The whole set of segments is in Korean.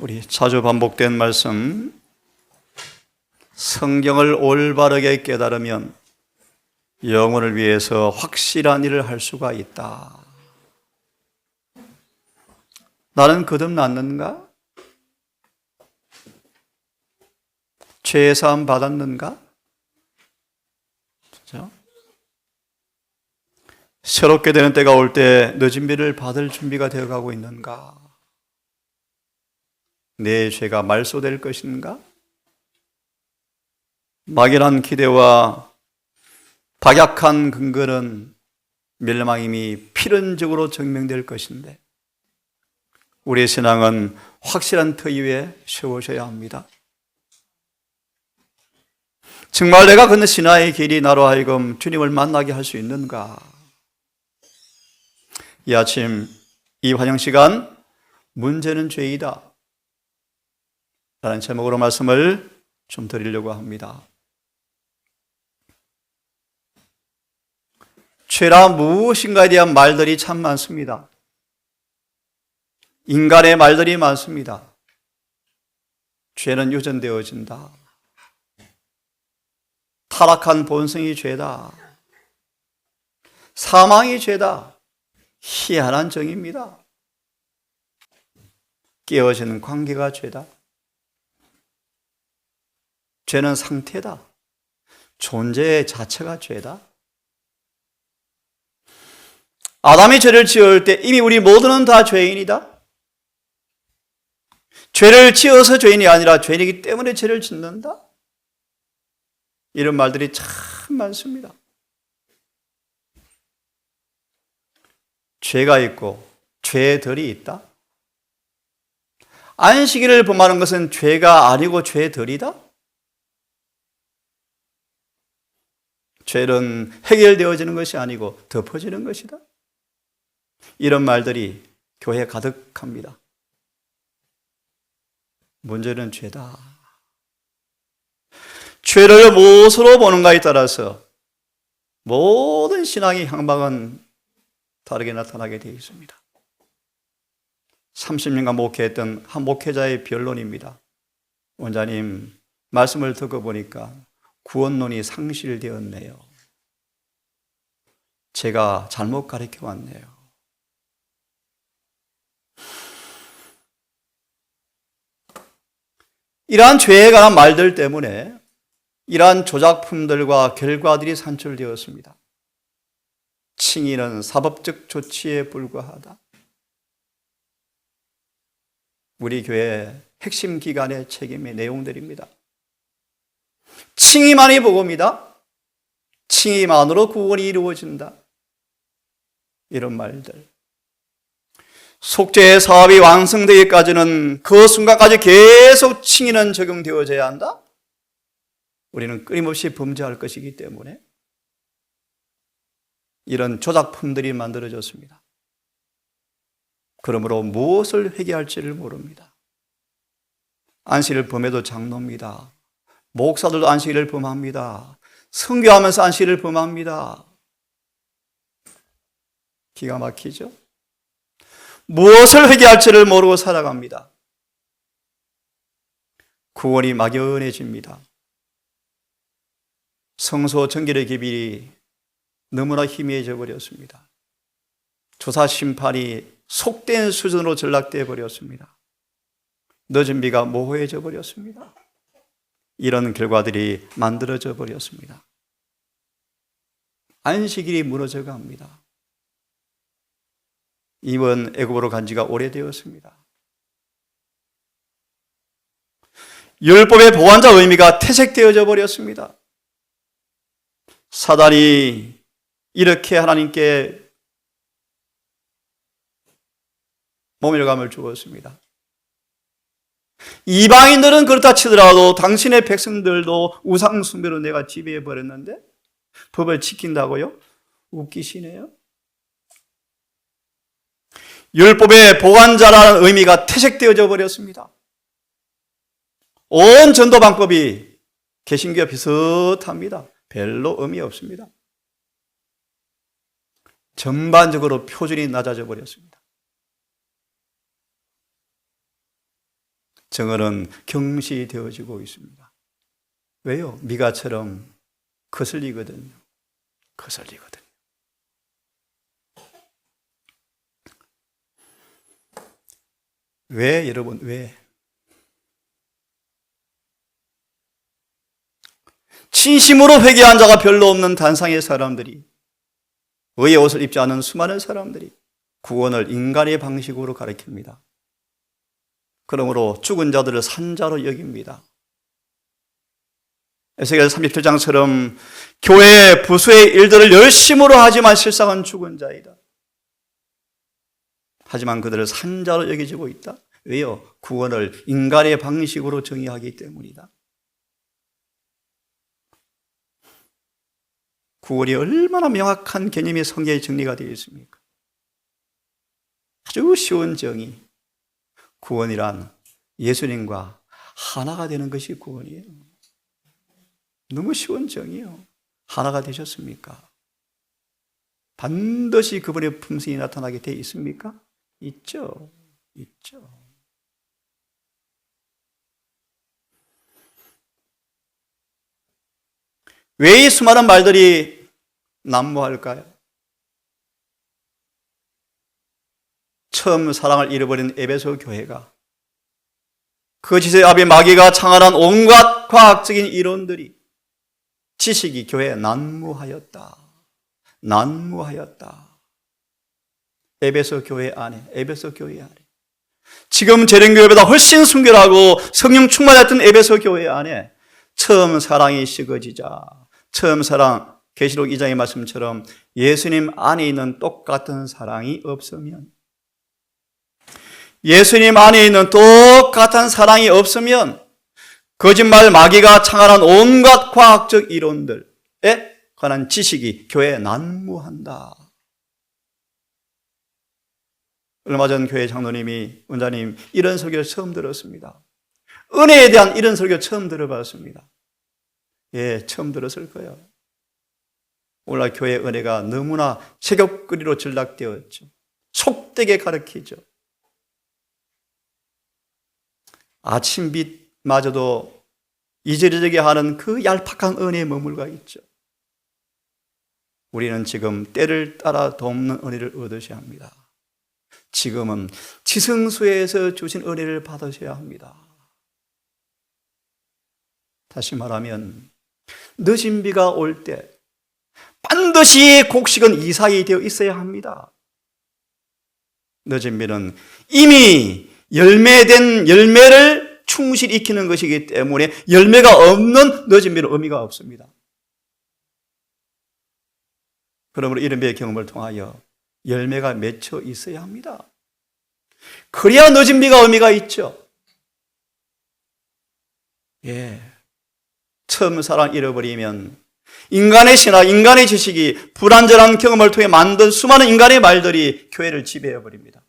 우리 자주 반복된 말씀, 성경을 올바르게 깨달으면 영혼을 위해서 확실한 일을 할 수가 있다. 나는 거듭났는가? 죄 사함 받았는가? 그렇죠? 새롭게 되는 때가 올 때 늦은 비를 받을 준비가 되어가고 있는가? 내 죄가 말소될 것인가? 막연한 기대와 박약한 근거는 멸망임이 필연적으로 증명될 것인데 우리의 신앙은 확실한 터 위에 세워져야 합니다. 정말 내가 걷는 신앙의 길이 나로 하여금 주님을 만나게 할 수 있는가? 이 아침 이 환영 시간 문제는 죄이다 라는 제목으로 말씀을 좀 드리려고 합니다. 죄라 무엇인가에 대한 말들이 참 많습니다. 인간의 말들이 많습니다. 죄는 유전되어진다. 타락한 본성이 죄다. 사망이 죄다. 희한한 정의입니다. 깨어지는 관계가 죄다. 죄는 상태다. 존재 자체가 죄다. 아담이 죄를 지을 때 이미 우리 모두는 다 죄인이다. 죄를 지어서 죄인이 아니라 죄인이기 때문에 죄를 짓는다. 이런 말들이 참 많습니다. 죄가 있고 죄들이 있다. 안식일을 범하는 것은 죄가 아니고 죄들이다. 죄는 해결되어지는 것이 아니고 덮어지는 것이다. 이런 말들이 교회에 가득합니다. 문제는 죄다. 죄를 무엇으로 보는가에 따라서 모든 신앙의 향방은 다르게 나타나게 되어 있습니다. 30년간 목회했던 한 목회자의 변론입니다. 원장님, 말씀을 듣고 보니까 구원론이 상실되었네요. 제가 잘못 가르쳐 왔네요. 이러한 죄에 관한 말들 때문에 이러한 조작품들과 결과들이 산출되었습니다. 칭의는 사법적 조치에 불과하다. 우리 교회 핵심 기관의 책임의 내용들입니다. 칭의만이 복음이다. 칭의만으로 구원이 이루어진다. 이런 말들. 속죄의 사업이 완성되기까지는 그 순간까지 계속 칭의는 적용되어져야 한다. 우리는 끊임없이 범죄할 것이기 때문에 이런 조작품들이 만들어졌습니다. 그러므로 무엇을 회개할지를 모릅니다. 안식일을 범해도 장로입니다. 목사들도 안식일을 범합니다. 선교하면서 안식일을 범합니다. 기가 막히죠? 무엇을 회개할지를 모르고 살아갑니다. 구원이 막연해집니다. 성소 정결의 기밀이 너무나 희미해져 버렸습니다. 조사 심판이 속된 수준으로 전락되어 버렸습니다. 늦은 비가 모호해져 버렸습니다. 이런 결과들이 만들어져 버렸습니다. 안식일이 무너져 갑니다. 이번 애굽으로 간 지가 오래되었습니다. 율법의 보완자 의미가 퇴색되어져 버렸습니다. 사단이 이렇게 하나님께 모멸감을 주었습니다. 이방인들은 그렇다 치더라도 당신의 백성들도 우상 숭배로 내가 지배해 버렸는데 법을 지킨다고요? 웃기시네요. 율법의 보관자라는 의미가 퇴색되어져 버렸습니다. 온 전도 방법이 개신교와 비슷합니다. 별로 의미 없습니다. 전반적으로 표준이 낮아져 버렸습니다. 정언은 경시되어지고 있습니다. 왜요? 미가처럼 거슬리거든요. 거슬리거든요. 왜 여러분, 왜? 진심으로 회개한 자가 별로 없는 단상의 사람들이, 의의 옷을 입지 않은 수많은 사람들이 구원을 인간의 방식으로 가리킵니다. 그러므로 죽은 자들을 산자로 여깁니다. 에스겔 37장처럼 교회 부수의 일들을 열심으로 하지만 실상은 죽은 자이다. 하지만 그들을 산자로 여겨지고 있다. 왜요? 구원을 인간의 방식으로 정의하기 때문이다. 구원이 얼마나 명확한 개념이 성경에 정리가 되어 있습니까? 아주 쉬운 정의. 구원이란 예수님과 하나가 되는 것이 구원이에요. 너무 쉬운 정의요. 하나가 되셨습니까? 반드시 그분의 품성이 나타나게 되어 있습니까? 있죠. 있죠. 왜 이 수많은 말들이 난무할까요? 처음 사랑을 잃어버린 에베소 교회가 거짓의 아비 마귀가 창안한 온갖 과학적인 이론들이 지식이 교회에 난무하였다. 난무하였다. 에베소 교회 안에, 에베소 교회 안에. 지금 재림교회보다 훨씬 순결하고 성령 충만했던 에베소 교회 안에 처음 사랑이 식어지자, 처음 사랑, 계시록 2장의 말씀처럼 예수님 안에 있는 똑같은 사랑이 없으면, 예수님 안에 있는 똑같은 사랑이 없으면 거짓말 마귀가 창안한 온갖 과학적 이론들에 관한 지식이 교회에 난무한다. 얼마 전 교회 장로님이, 원장님 이런 설교를 처음 들었습니다. 은혜에 대한 이런 설교 처음 들어봤습니다. 예, 처음 들었을 거예요. 오늘날 교회 은혜가 너무나 체격거리로 전락되었죠. 속되게 가르치죠. 아침빛마저도 잊어지게 하는 그 얄팍한 은혜에 머물러 있죠. 우리는 지금 때를 따라 돕는 은혜를 얻으셔야 합니다. 지금은 지성소에서 주신 은혜를 받으셔야 합니다. 다시 말하면 늦은 비가 올 때 반드시 곡식은 이삭이 되어 있어야 합니다. 늦은 비는 이미 열매된 열매를 충실히 익히는 것이기 때문에 열매가 없는 늦은 비는 의미가 없습니다. 그러므로 이런 비의 경험을 통하여 열매가 맺혀 있어야 합니다. 그래야 늦은 비가 의미가 있죠. 예. 처음 사랑 잃어버리면 인간의 신학, 인간의 지식이 불완전한 경험을 통해 만든 수많은 인간의 말들이 교회를 지배해버립니다.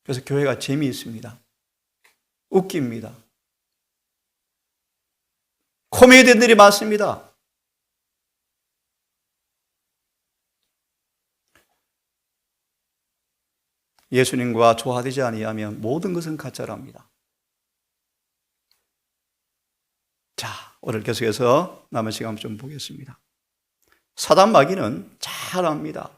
그래서 교회가 재미있습니다. 웃깁니다. 코미디언들이 많습니다. 예수님과 조화되지 아니하면 모든 것은 가짜랍니다. 자, 오늘 계속해서 남은 시간 좀 보겠습니다. 사단 마귀는 잘 압니다.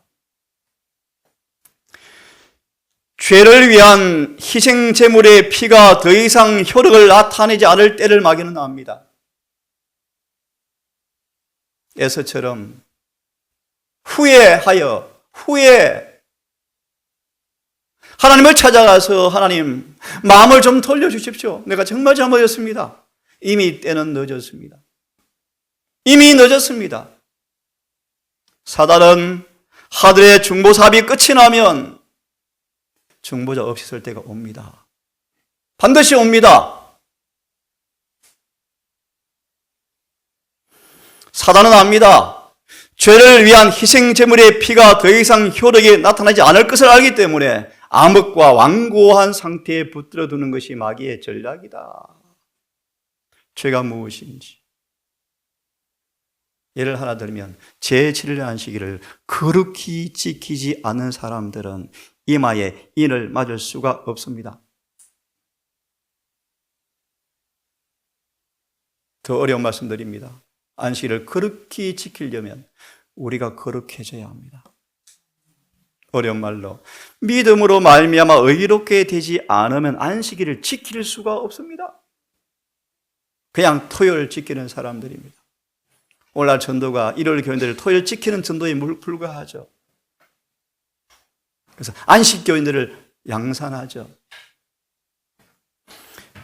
죄를 위한 희생 제물의 피가 더 이상 효력을 나타내지 않을 때를 마귀는 압니다. 에서처럼 후회 하나님을 찾아가서 하나님 마음을 좀 돌려주십시오. 내가 정말 잘못했습니다. 이미 때는 늦었습니다. 이미 늦었습니다. 사단은 하늘의 중보사업이 끝이 나면 중보자 없이 쓸 때가 옵니다. 반드시 옵니다. 사단은 압니다. 죄를 위한 희생 제물의 피가 더 이상 효력이 나타나지 않을 것을 알기 때문에 암흑과 완고한 상태에 붙들어 두는 것이 마귀의 전략이다. 죄가 무엇인지. 예를 하나 들면 제7일 안식일을 거룩히 지키지 않는 사람들은 이마에 인을 맞을 수가 없습니다. 더 어려운 말씀드립니다. 안식일을 거룩히 지키려면 우리가 거룩해져야 합니다. 어려운 말로 믿음으로 말미암아 의롭게 되지 않으면 안식일을 지킬 수가 없습니다. 그냥 토요일 지키는 사람들입니다. 오늘날 전도가 일요일 교인들을 토요일 지키는 전도에 불과하죠. 그래서 안식 교인들을 양산하죠.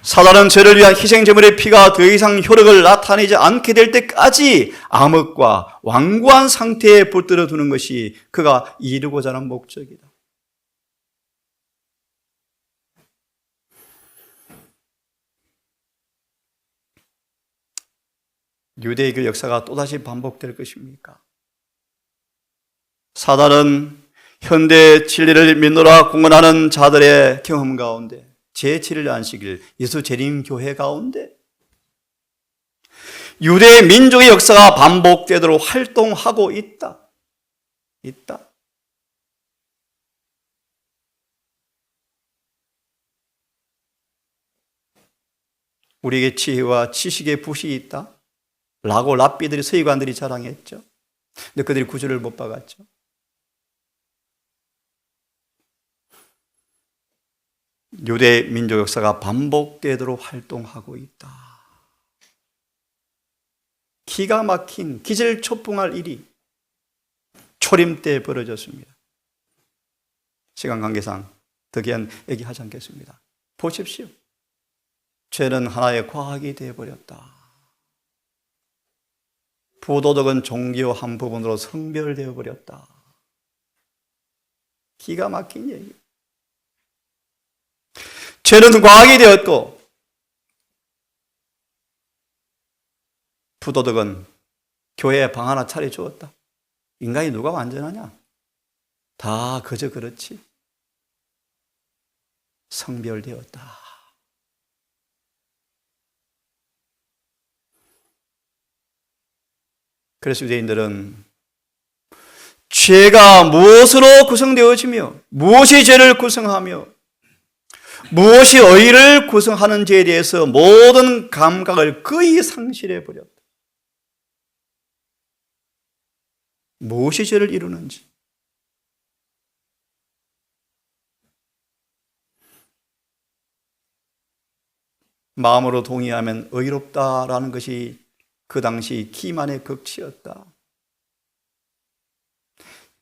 사단은 죄를 위한 희생제물의 피가 더 이상 효력을 나타내지 않게 될 때까지 암흑과 완고한 상태에 붙들어 두는 것이 그가 이루고자 하는 목적이다. 유대의 역사가 또다시 반복될 것입니까? 사단은 현대 진리를 믿노라 공언하는 자들의 경험 가운데 제7일 안식일 예수 재림 교회 가운데 유대 민족의 역사가 반복되도록 활동하고 있다. 우리에게 지혜와 지식의 붓이 있다. 라고 랍비들이 서기관들이 자랑했죠. 근데 그들이 구주를 못 박았죠. 유대 민족 역사가 반복되도록 활동하고 있다. 기가 막힌 기절초풍할 일이 초림 때 벌어졌습니다. 시간 관계상 더 귀한 얘기하지 않겠습니다. 보십시오. 죄는 하나의 과학이 되어버렸다. 부도덕은 종교 한 부분으로 성별되어 버렸다. 기가 막힌 얘기. 죄는 과학이 되었고 부도덕은 교회에 방 하나 차려주었다. 인간이 누가 완전하냐? 다 그저 그렇지. 성별되었다. 그래서 유대인들은 죄가 무엇으로 구성되어지며 무엇이 죄를 구성하며 무엇이 의를 구성하는지에 대해서 모든 감각을 거의 상실해버렸다. 무엇이 죄를 이루는지. 마음으로 동의하면 의롭다라는 것이 그 당시 기만의 극치였다.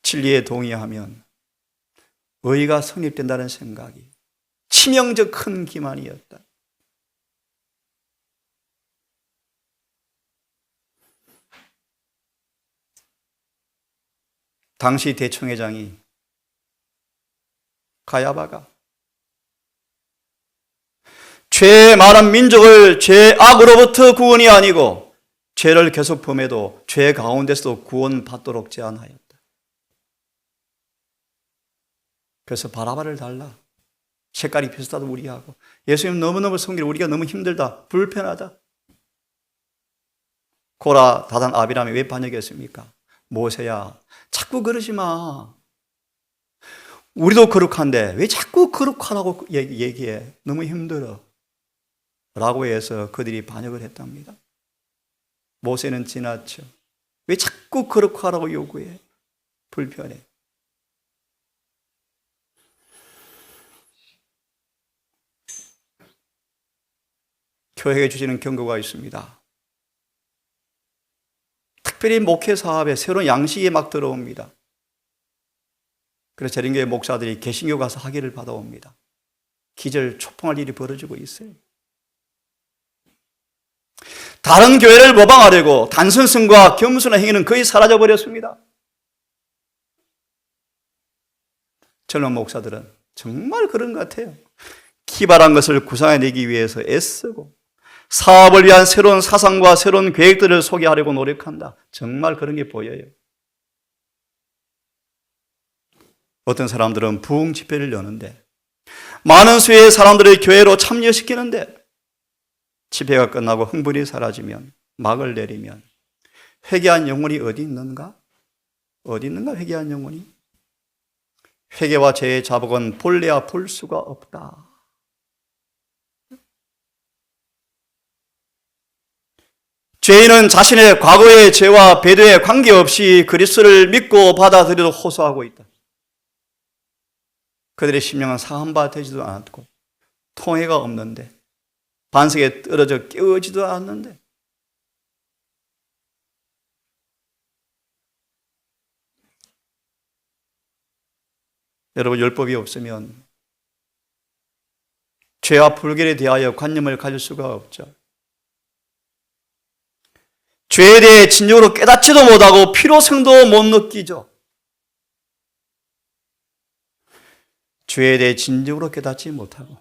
진리에 동의하면 의가 성립된다는 생각이 치명적 큰 기만이었다. 당시 대총회장이 가야바가 죄 많은 민족을 죄악으로부터 구원이 아니고 죄를 계속 범해도 죄 가운데서도 구원받도록 제안하였다. 그래서 바라바를 달라. 색깔이 비슷하다 우리하고. 예수님 너무너무 섬기를 우리가 너무 힘들다. 불편하다. 고라, 다단, 아비람이 왜 반역했습니까? 모세야, 자꾸 그러지 마. 우리도 거룩한데 왜 자꾸 거룩하라고 얘기해? 너무 힘들어. 라고 해서 그들이 반역을 했답니다. 모세는 지나쳐. 왜 자꾸 거룩하라고 요구해? 불편해. 교회에 주시는 경고가 있습니다. 특별히 목회 사업에 새로운 양식이 막 들어옵니다. 그래서 재림교회 목사들이 개신교 가서 학위를 받아옵니다. 기절 초풍할 일이 벌어지고 있어요. 다른 교회를 모방하려고 단순성과 겸손의 행위는 거의 사라져버렸습니다. 젊은 목사들은 정말 그런 것 같아요. 기발한 것을 구상해내기 위해서 애쓰고 사업을 위한 새로운 사상과 새로운 계획들을 소개하려고 노력한다. 정말 그런 게 보여요. 어떤 사람들은 부흥 집회를 여는데 많은 수의 사람들을 교회로 참여시키는데 집회가 끝나고 흥분이 사라지면 막을 내리면 회개한 영혼이 어디 있는가? 어디 있는가 회개한 영혼이? 회개와 죄의 자복은 볼래야 볼 수가 없다. 죄인은 자신의 과거의 죄와 배도에 관계없이 그리스도를 믿고 받아들여도 호소하고 있다. 그들의 심령은 상한 바 되지도 않았고 통해가 없는데, 반석에 떨어져 깨어지도 않는데, 여러분, 율법이 없으면 죄와 불결에 대하여 관념을 가질 수가 없죠. 죄에 대해 진정으로 깨닫지도 못하고 필요성도 못 느끼죠. 죄에 대해 진정으로 깨닫지 못하고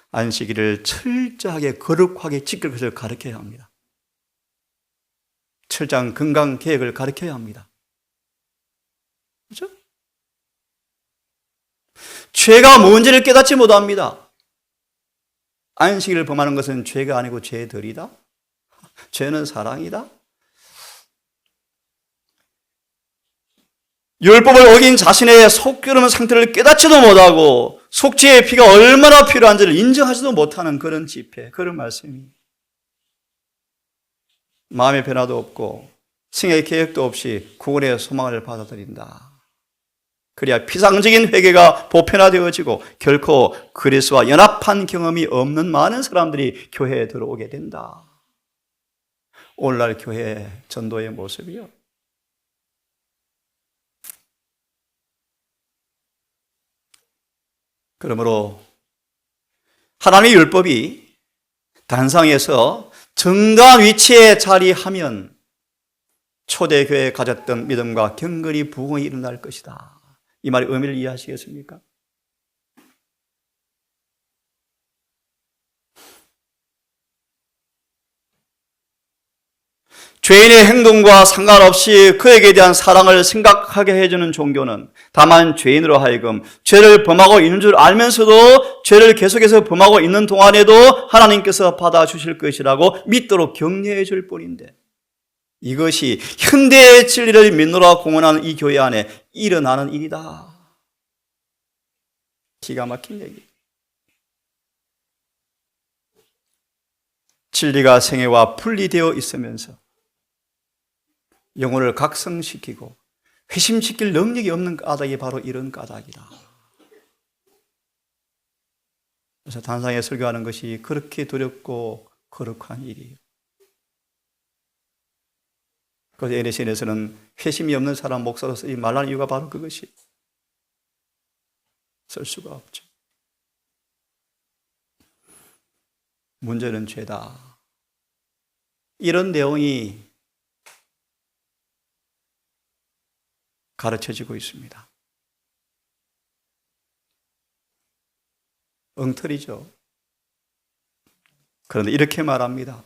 안식일을 철저하게 거룩하게 지킬 것을 가르쳐야 합니다. 철저한 건강 계획을 가르쳐야 합니다. 그렇죠? 죄가 뭔지를 깨닫지 못합니다. 안식일을 범하는 것은 죄가 아니고 죄들이다. 죄는 사랑이다. 율법을 어긴 자신의 속결함 상태를 깨닫지도 못하고 속죄의 피가 얼마나 필요한지를 인정하지도 못하는 그런 집회, 그런 말씀이 마음의 변화도 없고 생애의 계획도 없이 구원의 소망을 받아들인다. 그래야 피상적인 회개가 보편화되어지고 결코 그리스도와 연합한 경험이 없는 많은 사람들이 교회에 들어오게 된다. 오늘날 교회 전도의 모습이요. 그러므로 하나님의 율법이 단상에서 정당한 위치에 자리하면 초대교회에 가졌던 믿음과 경건이 부흥이 일어날 것이다. 이 말의 의미를 이해하시겠습니까? 죄인의 행동과 상관없이 그에게 대한 사랑을 생각하게 해주는 종교는 다만 죄인으로 하여금 죄를 범하고 있는 줄 알면서도 죄를 계속해서 범하고 있는 동안에도 하나님께서 받아주실 것이라고 믿도록 격려해 줄 뿐인데, 이것이 현대의 진리를 믿노라 공언하는 이 교회 안에 일어나는 일이다. 기가 막힌 얘기. 진리가 생애와 분리되어 있으면서 영혼을 각성시키고 회심시킬 능력이 없는 까닭이 바로 이런 까닭이다. 그래서 단상에 설교하는 것이 그렇게 두렵고 거룩한 일이에요. 그래서 NCN에서는 회심이 없는 사람 목사로 쓰지 말라는 이유가 바로 그것이. 쓸 수가 없죠. 문제는 죄다. 이런 내용이 가르쳐지고 있습니다. 엉터리죠. 그런데 이렇게 말합니다.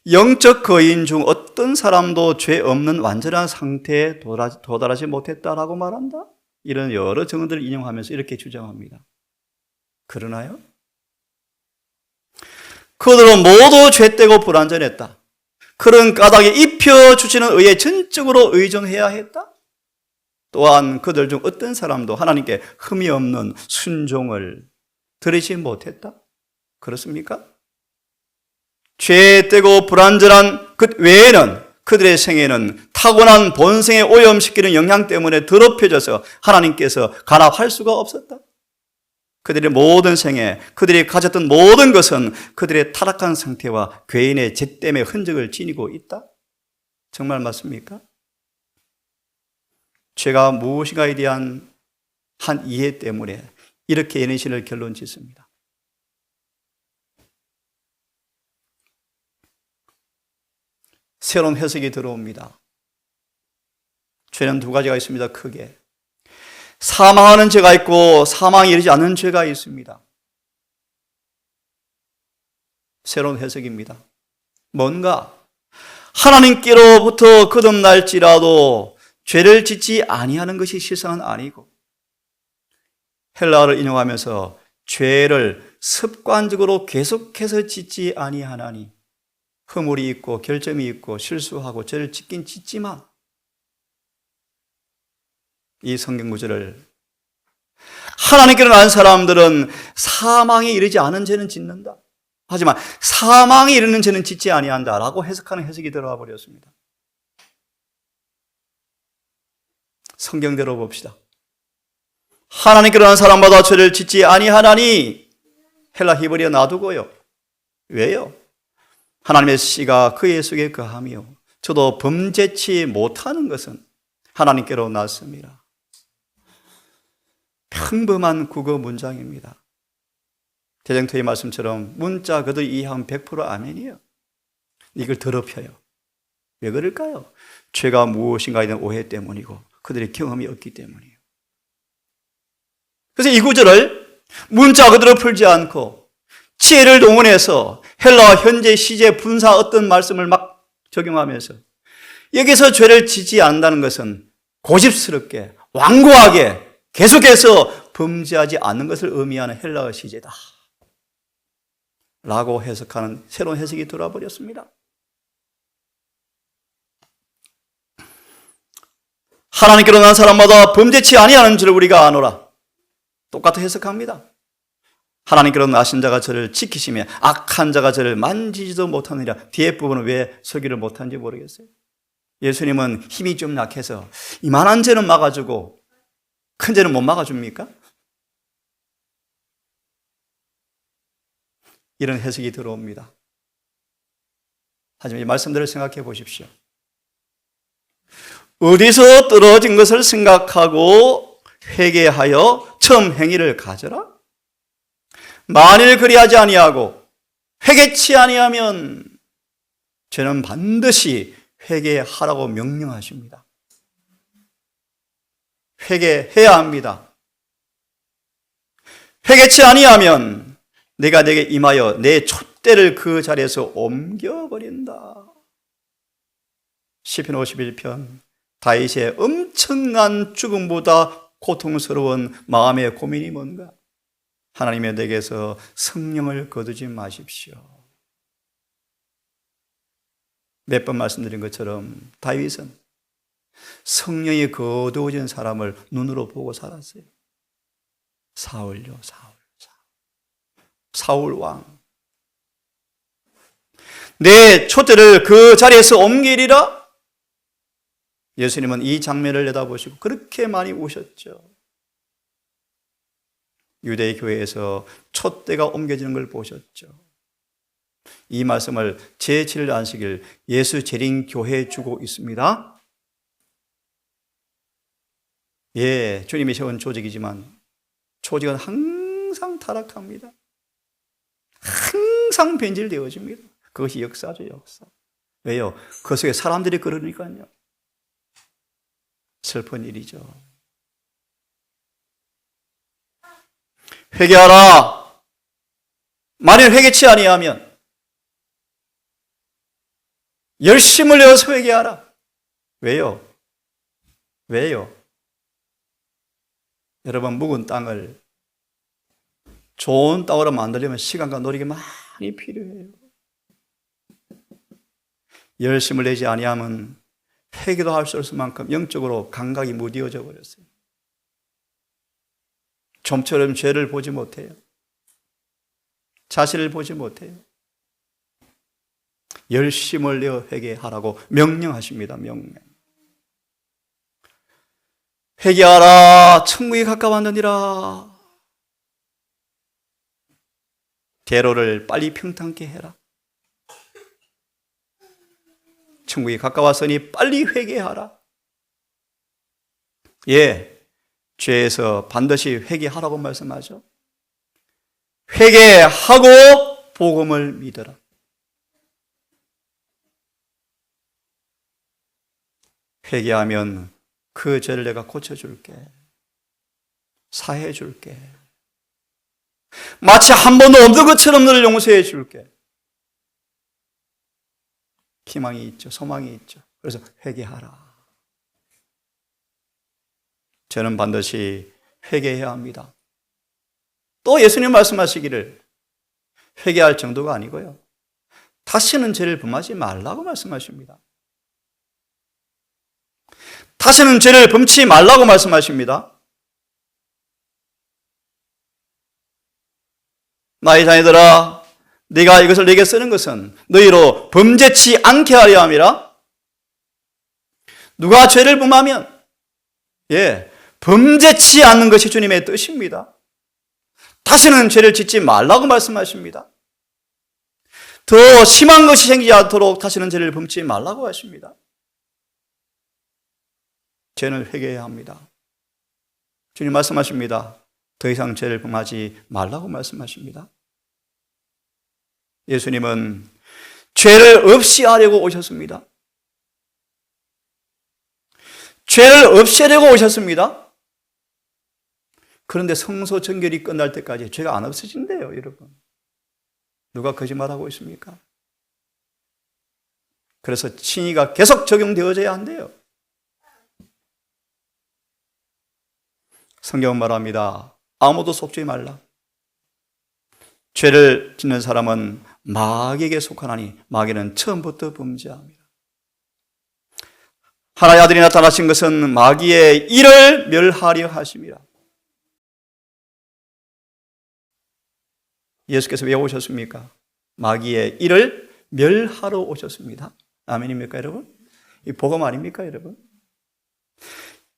영적 거인 중 어떤 사람도 죄 없는 완전한 상태에 도달하지 못했다라고 말한다. 이런 여러 증언들을 인용하면서 이렇게 주장합니다. 그러나요? 그들은 모두 죄되고 불완전했다. 그런 까닭에 입혀주시는 의에 전적으로 의존해야 했다. 또한 그들 중 어떤 사람도 하나님께 흠이 없는 순종을 드리지 못했다. 그렇습니까? 죄되고 불완전한 그 외에는 그들의 생애는 타고난 본성에 오염시키는 영향 때문에 더럽혀져서 하나님께서 간합할 수가 없었다. 그들의 모든 생애, 그들이 가졌던 모든 것은 그들의 타락한 상태와 죄인의 죄됨의 흔적을 지니고 있다. 정말 맞습니까? 죄가 무엇인가에 대한 한 이해 때문에 이렇게 NCN을 결론 짓습니다. 새로운 해석이 들어옵니다. 죄는 두 가지가 있습니다. 크게. 사망하는 죄가 있고 사망에 이르지 않는 죄가 있습니다. 새로운 해석입니다. 뭔가 하나님께로부터 거듭날지라도 죄를 짓지 아니하는 것이 실상은 아니고, 헬라어를 인용하면서 죄를 습관적으로 계속해서 짓지 아니하나니, 허물이 있고 결점이 있고 실수하고 죄를 짓긴 짓지만, 이 성경 구절을 하나님께로 난 사람들은 사망에 이르지 않은 죄는 짓는다. 하지만 사망에 이르는 죄는 짓지 아니한다라고 해석하는 해석이 들어와 버렸습니다. 성경대로 봅시다. 하나님께로는 사람마다 죄를 짓지 아니하나니, 헬라 히브리어 놔두고요. 왜요? 하나님의 씨가 그의 속에 거하며 저도 범죄치 못하는 것은 하나님께로 났습니다. 평범한 국어 문장입니다. 대정토의 말씀처럼 문자 그들 이해하면 100% 아멘이에요. 이걸 더럽혀요. 왜 그럴까요? 죄가 무엇인가에 대한 오해 때문이고 그들의 경험이 없기 때문이에요. 그래서 이 구절을 문자 그대로 풀지 않고 지혜를 동원해서 헬라와 현재 시제 분사 어떤 말씀을 막 적용하면서 여기서 죄를 짓지 않는다는 것은 고집스럽게 완고하게 계속해서 범죄하지 않는 것을 의미하는 헬라어 시제다 라고 해석하는 새로운 해석이 들어와 버렸습니다. 하나님께로 난 사람마다 범죄치 아니하는 줄을 우리가 아노라. 똑같이 해석합니다. 하나님께로 나신 자가 저를 지키시며 악한 자가 저를 만지지도 못하느니라. 뒤에 부분은 왜 설교를 못한지 모르겠어요. 예수님은 힘이 좀 약해서 이만한 죄는 막아주고 큰 죄는 못 막아줍니까? 이런 해석이 들어옵니다. 하지만 이 말씀들을 생각해 보십시오. 어디서 떨어진 것을 생각하고 회개하여 처음 행위를 가져라? 만일 그리하지 아니하고 회개치 아니하면 죄는 반드시 회개하라고 명령하십니다. 회개해야 합니다. 회개치 아니하면 내가 내게 임하여 내 촛대를 그 자리에서 옮겨버린다. 시편 51편 다윗의 엄청난 죽음보다 고통스러운 마음의 고민이 뭔가? 하나님의 댁에서 성령을 거두지 마십시오. 몇 번 말씀드린 것처럼 다윗은 성령이 거두어진 사람을 눈으로 보고 살았어요. 사울요, 사울 왕. 내 촛대를 그 자리에서 옮기리라. 예수님은 이 장면을 내다보시고 그렇게 많이 우셨죠. 유대 교회에서 촛대가 옮겨지는 걸 보셨죠. 이 말씀을 제7일 안식일 예수 재림 교회에 주고 있습니다. 예, 주님이 세운 조직이지만 조직은 항상 타락합니다. 항상 변질되어집니다. 그것이 역사죠, 역사. 왜요? 그 속에 사람들이 그러니까요. 슬픈 일이죠. 회개하라. 만일 회개치 아니하면 열심을 내어서 회개하라. 왜요? 왜요? 여러분, 묵은 땅을 좋은 땅으로 만들려면 시간과 노력이 많이 필요해요. 열심을 내지 아니하면 회개도 할 수 없을 만큼 영적으로 감각이 무뎌져 버렸어요. 좀처럼 죄를 보지 못해요. 자신을 보지 못해요. 열심을 내어 회개하라고 명령하십니다. 명령. 회개하라. 천국이 가까웠느니라. 대로를 빨리 평탄케 해라. 천국이 가까웠으니 빨리 회개하라. 예, 죄에서 반드시 회개하라고 말씀하죠. 회개하고 복음을 믿어라. 회개하면 그 죄를 내가 고쳐줄게. 사해줄게. 마치 한 번도 없는 것처럼 너를 용서해줄게. 희망이 있죠. 소망이 있죠. 그래서 회개하라. 저는 반드시 회개해야 합니다. 또 예수님 말씀하시기를 회개할 정도가 아니고요. 다시는 죄를 범하지 말라고 말씀하십니다. 다시는 죄를 범치 말라고 말씀하십니다. 나의 자녀들아, 네가 이것을 내게 쓰는 것은 너희로 범죄치 않게 하려 함이라. 누가 죄를 범하면 범죄치 않는 것이 주님의 뜻입니다. 다시는 죄를 짓지 말라고 말씀하십니다. 더 심한 것이 생기지 않도록 다시는 죄를 범치 말라고 하십니다. 죄는 회개해야 합니다. 주님 말씀하십니다. 더 이상 죄를 범하지 말라고 말씀하십니다. 예수님은 죄를 없이 하려고 오셨습니다. 죄를 없이 하려고 오셨습니다. 그런데 성소 정결이 끝날 때까지 죄가 안 없어진대요, 여러분. 누가 거짓말하고 있습니까? 그래서 칭의가 계속 적용되어져야 한대요. 성경은 말합니다. 아무도 속지 말라. 죄를 짓는 사람은 마귀에게 속하나니 마귀는 처음부터 범죄합니다. 하나님의 아들이 나타나신 것은 마귀의 일을 멸하려 하심이라. 예수께서 왜 오셨습니까? 마귀의 일을 멸하러 오셨습니다. 아멘입니까, 여러분? 이 복음 아닙니까, 여러분?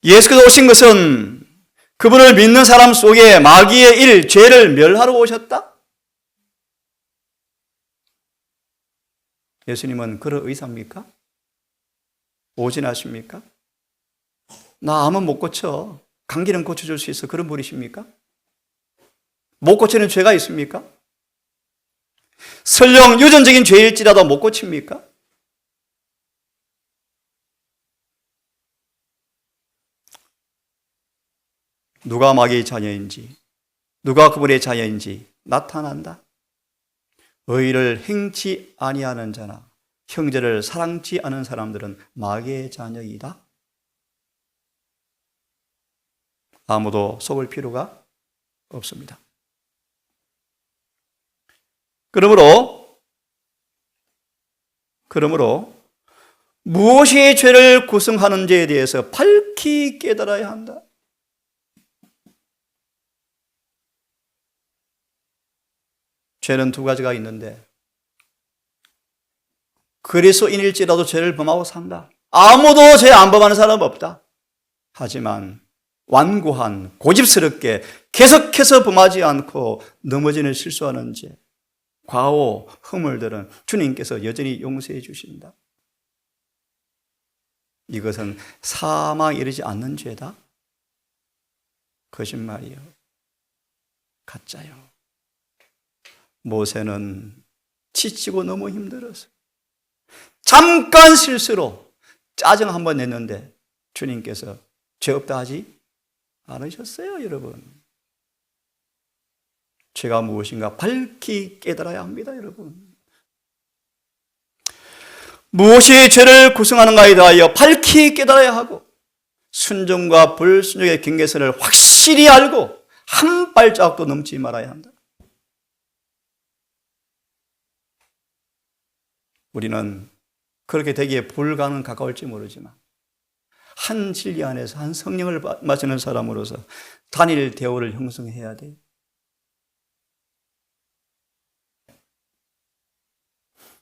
예수께서 오신 것은 그분을 믿는 사람 속에 마귀의 일, 죄를 멸하러 오셨다? 예수님은 그럴 의사입니까? 오진하십니까? 나 암은 못 고쳐. 감기는 고쳐줄 수 있어. 그런 분이십니까? 못 고치는 죄가 있습니까? 설령 유전적인 죄일지라도 못 고칩니까? 누가 마귀의 자녀인지, 누가 그분의 자녀인지 나타난다. 의를 행치 아니하는 자나 형제를 사랑치 않은 사람들은 마귀의 자녀이다. 아무도 속을 필요가 없습니다. 그러므로 무엇이 죄를 구성하는지에 대해서 밝히 깨달아야 한다. 죄는 두 가지가 있는데 그리스도인일지라도 죄를 범하고 산다. 아무도 죄 안 범하는 사람 없다. 하지만 완고한 고집스럽게 계속해서 범하지 않고 넘어지는 실수하는 죄, 과오, 허물들은 주님께서 여전히 용서해 주신다. 이것은 사망에 이르지 않는 죄다? 거짓말이요. 가짜요. 모세는 지치고 너무 힘들어서 잠깐 실수로 짜증 한번 냈는데 주님께서 죄 없다 하지 않으셨어요, 여러분. 죄가 무엇인가 밝히 깨달아야 합니다, 여러분. 무엇이 죄를 구성하는가에 대하여 밝히 깨달아야 하고 순종과 불순종의 경계선을 확실히 알고 한 발자국도 넘지 말아야 한다. 우리는 그렇게 되기에 불가능 가까울지 모르지만 한 진리 안에서 한 성령을 마시는 사람으로서 단일 대오를 형성해야 돼요.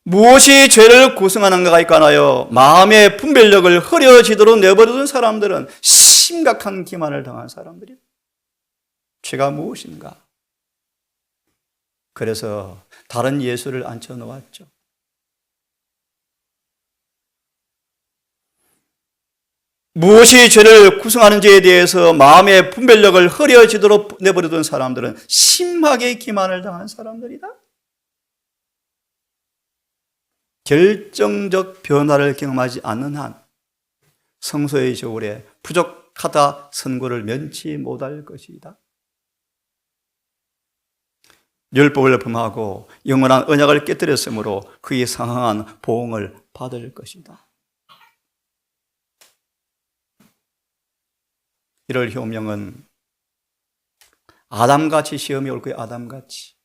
무엇이 죄를 구성하는가가 있거나요, 마음의 분별력을 흐려지도록 내버려둔 사람들은 심각한 기만을 당한 사람들이에요. 죄가 무엇인가? 그래서 다른 예수를 앉혀놓았죠. 무엇이 죄를 구성하는지에 대해서 마음의 분별력을 흐려지도록 내버려둔 사람들은 심하게 기만을 당한 사람들이다. 결정적 변화를 경험하지 않는 한 성소의 저울에 부족하다 선고를 면치 못할 것이다. 율법을 범하고 영원한 언약을 깨뜨렸으므로 그에 상응한 보응을 받을 것이다. 이럴 효명은 아담같이 시험이 올 거예요. 아담같이.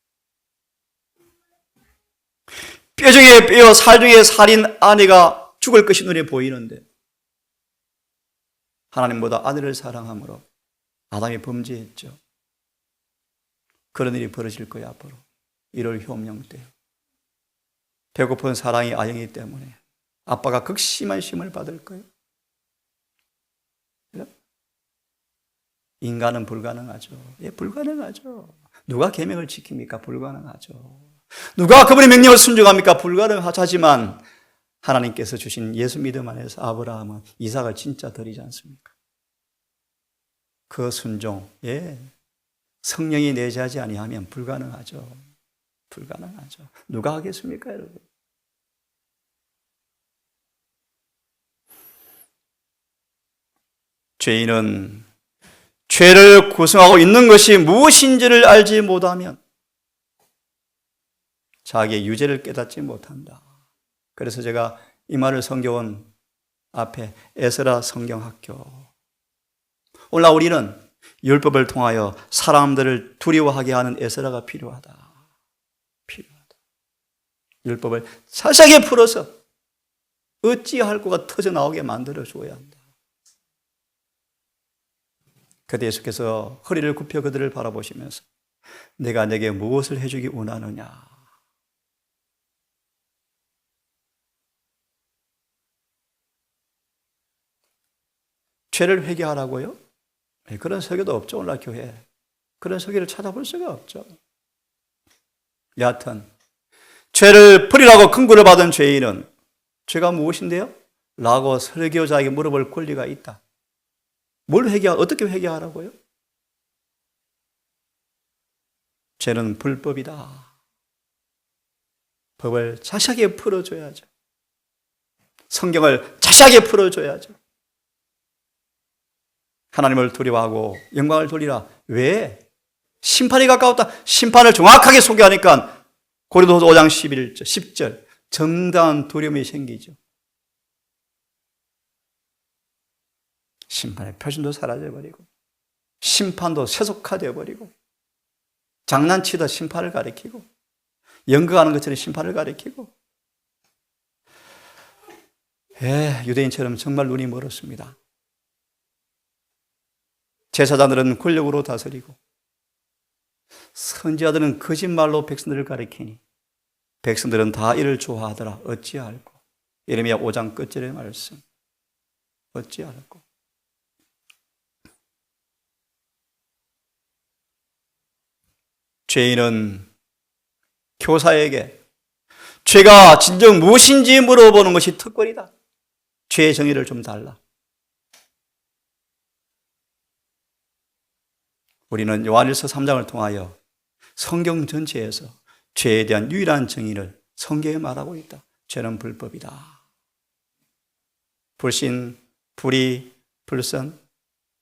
뼈 중에 뼈, 살 중에 살인 아내가 죽을 것이 눈에 보이는데 하나님보다 아내를 사랑함으로 아담이 범죄했죠. 그런 일이 벌어질 거예요, 앞으로. 이럴 효명 때요. 배고픈 사랑이 아영이기 때문에 아빠가 극심한 시험을 받을 거예요. 인간은 불가능하죠. 예, 불가능하죠. 누가 계명을 지킵니까? 불가능하죠. 누가 그분의 명령을 순종합니까? 불가능하죠. 하지만 하나님께서 주신 예수 믿음 안에서 아브라함은 이삭을 진짜 드리지 않습니까? 그 순종, 예, 성령이 내재하지 아니하면 불가능하죠. 불가능하죠. 누가 하겠습니까, 여러분? 죄인은 죄를 구성하고 있는 것이 무엇인지를 알지 못하면 자기의 유죄를 깨닫지 못한다. 그래서 제가 이 말을 섬겨온 앞에 에스라 성경학교. 오늘날 우리는 율법을 통하여 사람들을 두려워하게 하는 에스라가 필요하다. 필요하다. 율법을 자세하게 풀어서 어찌할 거가 터져 나오게 만들어 줘야 한다. 그때 예수께서 허리를 굽혀 그들을 바라보시면서 내가 내게 무엇을 해주기 원하느냐. 죄를 회개하라고요? 그런 설교도 없죠, 오늘날 교회에. 그런 설교를 찾아볼 수가 없죠. 여하튼 죄를 버리라고 큰구를 받은 죄인은 죄가 무엇인데요? 라고 설교자에게 물어볼 권리가 있다. 어떻게 회개하라고요? 죄는 불법이다. 법을 자세하게 풀어줘야죠. 성경을 자세하게 풀어줘야죠. 하나님을 두려워하고 영광을 돌리라. 왜? 심판이 가까웠다. 심판을 정확하게 소개하니까 고린도후서 5장 10절 정당한 두려움이 생기죠. 심판의 표준도 사라져버리고 심판도 세속화되어 버리고 장난치다 심판을 가리키고 연극하는 것처럼 심판을 가리키고 유대인처럼 정말 눈이 멀었습니다. 제사장들은 권력으로 다스리고 선지자들은 거짓말로 백성들을 가리키니 백성들은 다 이를 좋아하더라. 어찌할꼬. 예레미야 5장 끝절의 말씀. 어찌할꼬. 죄인은 교사에게 죄가 진정 무엇인지 물어보는 것이 특권이다. 죄의 정의를 좀 달라. 우리는 요한일서 3장을 통하여 성경 전체에서 죄에 대한 유일한 정의를 성경에 말하고 있다. 죄는 불법이다. 불신, 불의, 불선,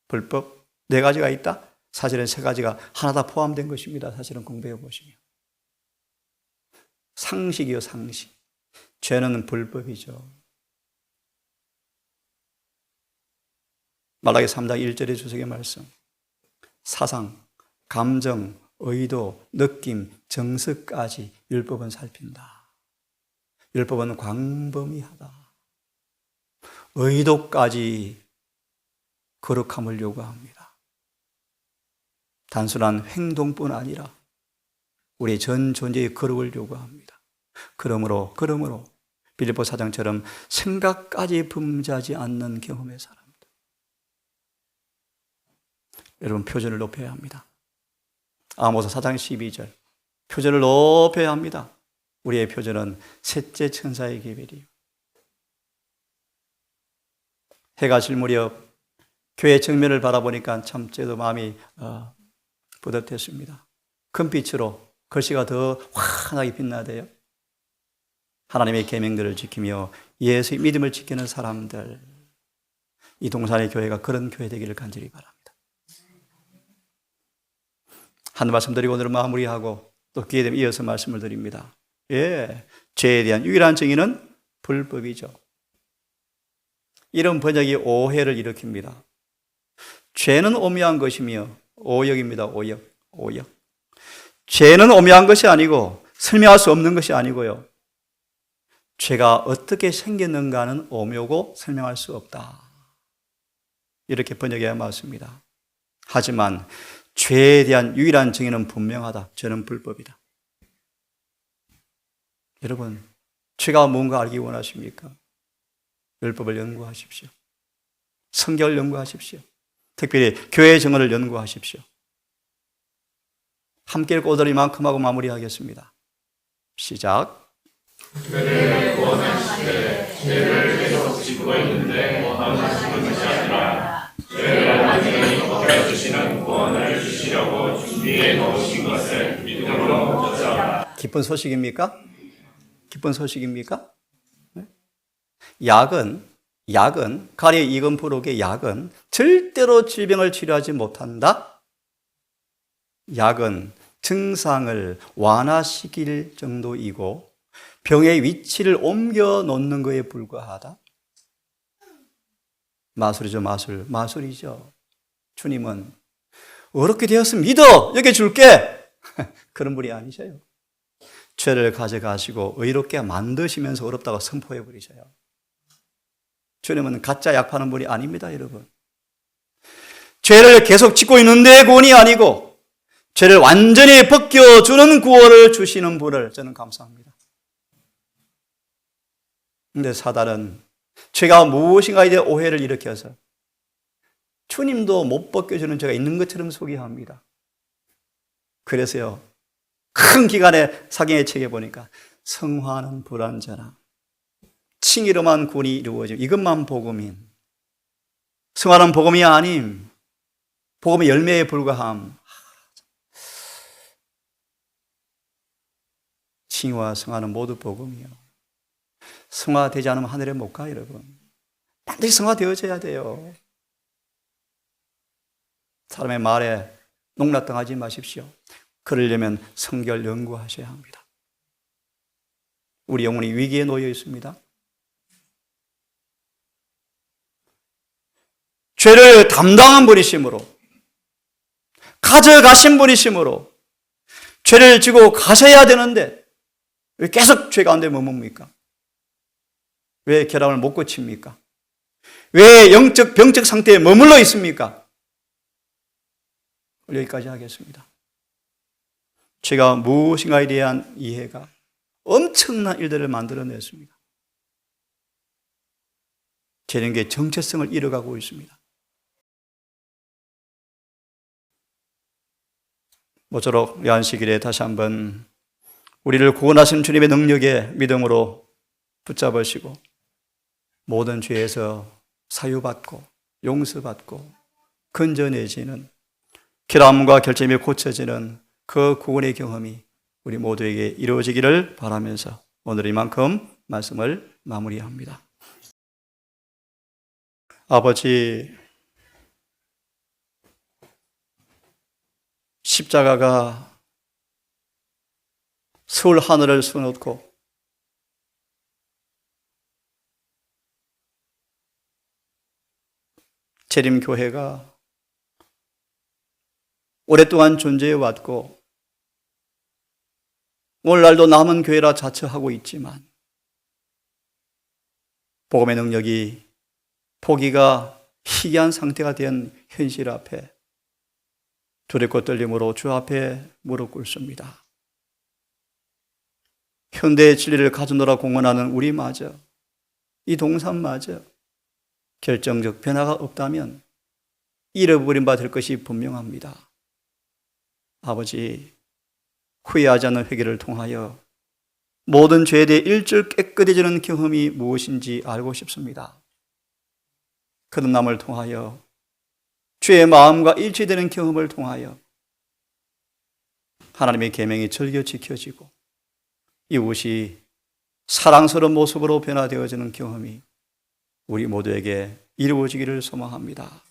불법 네 가지가 있다. 사실은 세 가지가 하나 다 포함된 것입니다. 사실은 공부해 보시면. 상식이요, 상식. 죄는 불법이죠. 말라기 3장 1절의 주석의 말씀. 사상, 감정, 의도, 느낌, 정서까지 율법은 살핀다. 율법은 광범위하다. 의도까지 거룩함을 요구합니다. 단순한 행동뿐 아니라 우리의 전 존재의 거룩을 요구합니다. 그러므로 빌립보 4장처럼 생각까지 범죄하지 않는 경험의 사람들. 여러분 표준을 높여야 합니다. 아모스 4장 12절 표준을 높여야 합니다. 우리의 표준은 셋째 천사의 계별이요. 해가 질 무렵 교회 정면을 바라보니까 참 저도 마음이 뿌듯했습니다. 금빛으로 글씨가 더 환하게 빛나대요. 하나님의 계명들을 지키며 예수의 믿음을 지키는 사람들, 이 동산의 교회가 그런 교회 되기를 간절히 바랍니다. 한 말씀 드리고 오늘은 마무리하고 또 기회 되면 이어서 말씀을 드립니다. 죄에 대한 유일한 정의는 불법이죠. 이런 번역이 오해를 일으킵니다. 죄는 오묘한 것이며 오역입니다. 오역. 죄는 오묘한 것이 아니고 설명할 수 없는 것이 아니고요. 죄가 어떻게 생겼는가는 오묘고 설명할 수 없다. 이렇게 번역해야 맞습니다. 하지만 죄에 대한 유일한 정의는 분명하다. 죄는 불법이다. 여러분, 죄가 뭔가 알기 원하십니까? 율법을 연구하십시오. 성경을 연구하십시오. 특별히 교회의 정언을 연구하십시오. 함께 꼬들이만큼 하고 마무리하겠습니다. 시작. 죄를 구원하시되 죄를 계속 짓고 있는데 원하시는 것이 아니라 죄를 완전히 벗겨주시는 구원을 주시려고 준비해 놓으신 것을 믿음으로 붙잡아. 기쁜 소식입니까? 기쁜 소식입니까? 약은 가리 이건 부록의 약은 절대로 질병을 치료하지 못한다. 약은 증상을 완화시킬 정도이고 병의 위치를 옮겨 놓는 것에 불과하다. 마술이죠, 마술이죠. 주님은 어렵게 되었으면 믿어, 여기 줄게. 그런 분이 아니셔요. 죄를 가져가시고 의롭게 만드시면서 어렵다고 선포해 버리셔요. 주님은 가짜 약 파는 분이 아닙니다, 여러분. 죄를 계속 짓고 있는데 구원이 아니고 죄를 완전히 벗겨주는 구원을 주시는 분을 저는 감사합니다. 그런데 사단은 죄가 무엇인가에 대해 오해를 일으켜서 주님도 못 벗겨주는 죄가 있는 것처럼 소개합니다. 그래서요, 큰 기간에 사경의 책에 보니까 성화는 불완전함, 칭의로만 구원이 이루어지고 이것만 복음인, 성화는 복음이 아님, 복음의 열매에 불과함. 칭의와 성화는 모두 복음이요. 성화되지 않으면 하늘에 못 가요, 여러분. 반드시 성화되어져야 돼요. 사람의 말에 농락당하지 마십시오. 그러려면 성결 연구하셔야 합니다. 우리 영혼이 위기에 놓여 있습니다. 죄를 담당한 분이시므로, 가져가신 분이시므로 죄를 지고 가셔야 되는데 왜 계속 죄 가운데 머뭅니까? 왜 결함을 못 고칩니까? 왜 영적 병적 상태에 머물러 있습니까? 여기까지 하겠습니다. 죄가 무엇인가에 대한 이해가 엄청난 일들을 만들어냈습니다. 죄는 게 정체성을 잃어가고 있습니다. 모쪼록 이 안식일에 다시 한번 우리를 구원하신 주님의 능력에 믿음으로 붙잡으시고 모든 죄에서 사유받고 용서받고 건져내지는 결함과 결점이 고쳐지는 그 구원의 경험이 우리 모두에게 이루어지기를 바라면서 오늘 이만큼 말씀을 마무리합니다. 아버지, 십자가가 서울 하늘을 수놓고 재림교회가 오랫동안 존재해 왔고 오늘날도 남은 교회라 자처하고 있지만 복음의 능력이 포기가 희귀한 상태가 된 현실 앞에 두렵고 떨림으로 주 앞에 무릎 꿇습니다. 현대의 진리를 가져노라 공언하는 우리마저, 이 동산마저 결정적 변화가 없다면 잃어버린 바 될 것이 분명합니다. 아버지, 후회하지 않는 회개를 통하여 모든 죄에 대해 일절 깨끗해지는 경험이 무엇인지 알고 싶습니다. 거듭남을 통하여 죄의 마음과 일치되는 경험을 통하여 하나님의 계명이 절겨 지켜지고 이웃이 사랑스러운 모습으로 변화되어지는 경험이 우리 모두에게 이루어지기를 소망합니다.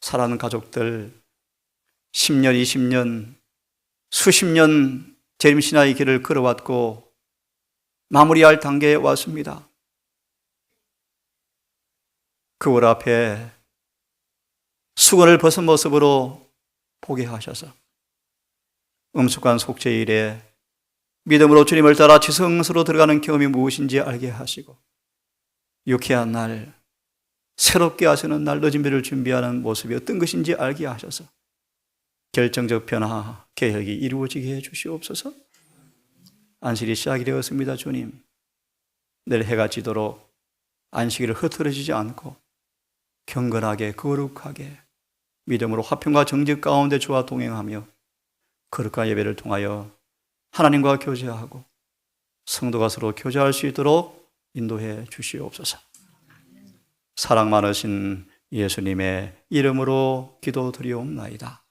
사랑하는 가족들 10년, 20년, 수십 년 재림신화의 길을 걸어왔고 마무리할 단계에 왔습니다. 그월 앞에 수건을 벗은 모습으로 보게 하셔서 음숙한 속죄일에 믿음으로 주님을 따라 지성소로 들어가는 경험이 무엇인지 알게 하시고 유쾌한 날, 새롭게 하시는 날 늦은 배를 준비하는 모습이 어떤 것인지 알게 하셔서 결정적 변화, 개혁이 이루어지게 해 주시옵소서. 안식일이 시작이 되었습니다. 주님, 내일 해가 지도록 안식일을 흐트러지지 않고 경건하게 거룩하게 믿음으로 화평과 정직 가운데 주와 동행하며 거룩한 예배를 통하여 하나님과 교제하고 성도가 서로 교제할 수 있도록 인도해 주시옵소서. 사랑 많으신 예수님의 이름으로 기도드리옵나이다.